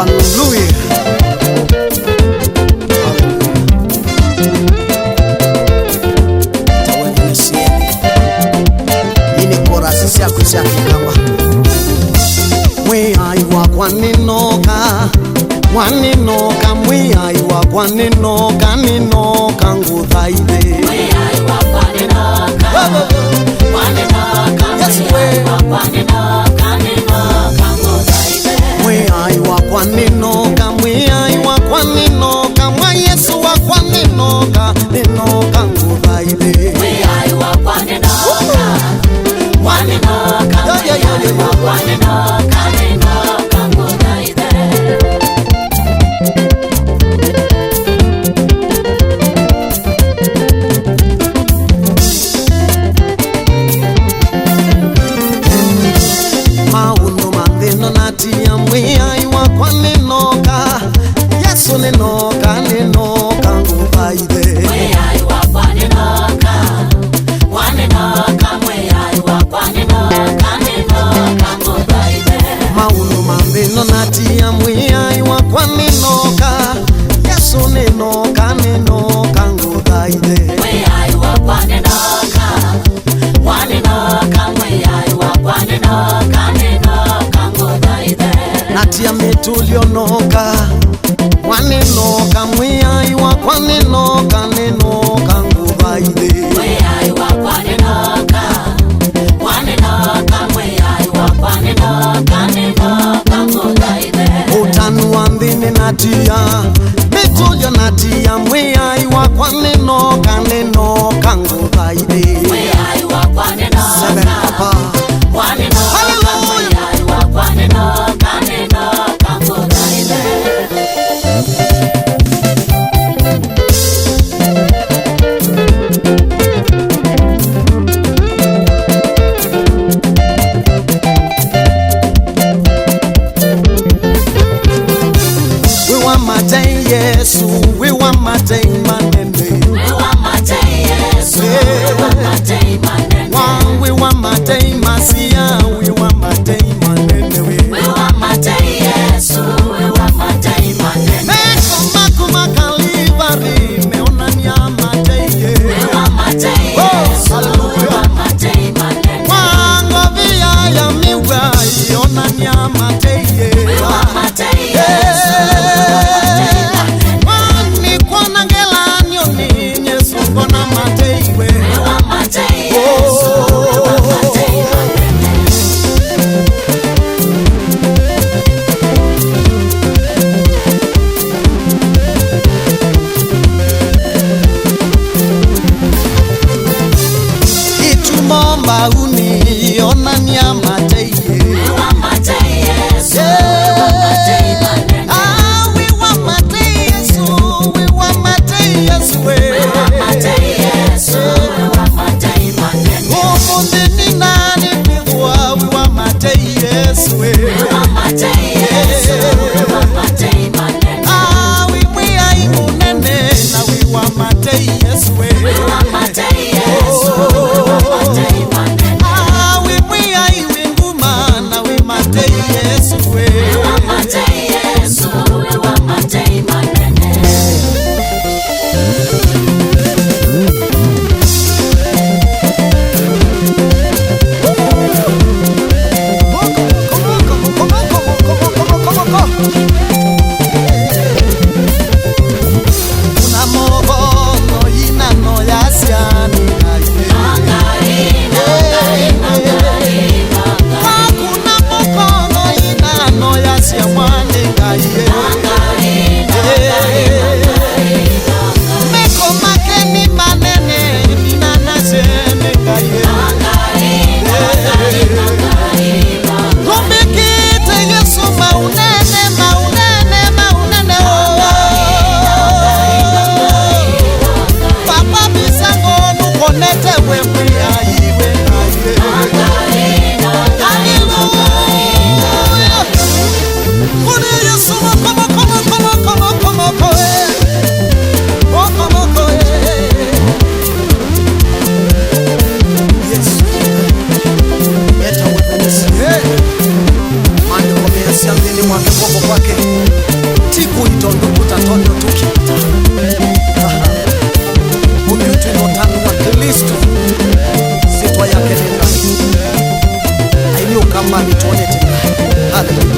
Hallelujah. Mwiaiwa kwaninoka mwiaiwa kwaninoka ninoka nguthaithe Mwiaiwa kwaninoka mwiaiwa kwaninoka ninoka nguthaithe mwiaiwa kwaninoka mwiaiwa kwaninoka mwa Yesu wa kwaninoka ninoka nguthaithe Mwiaiwa kwaninoka mwiaiwa kwaninoka ninoka nguthaithe maundu mathino natia mwiaiwa kwaninoka Yesu ninoka ninoka nguthaithe Mwiaiwa kwaninoka mwiaiwa kwaninoka ninoka nguthaithe maundu mathino natia mwiaiwa kwaninoka Yesu ninoka ninoka nguthaithe Mwiaiwa kwaninoka mwiaiwa kwaninoka ninoka nguthaithe natia mitulionoka kwaninoka mwiaiwa kwaninoka ninoka nguthaithe Mwiaiwa kwaninoka mwiaiwa kwaninoka ninoka nguthaithe utanu wa nthini natia mitulio natia mwiaiwa kwaninoka ninoka nguthaithe Mwiaiwa Seven, Papa. mwiaiwa kwaninoka ninoka nguthaithe We want my day, Yesu, we want my day, twinotanu wa Kristo sitwa yake nenda ailio kama nitone tena. Haleluya.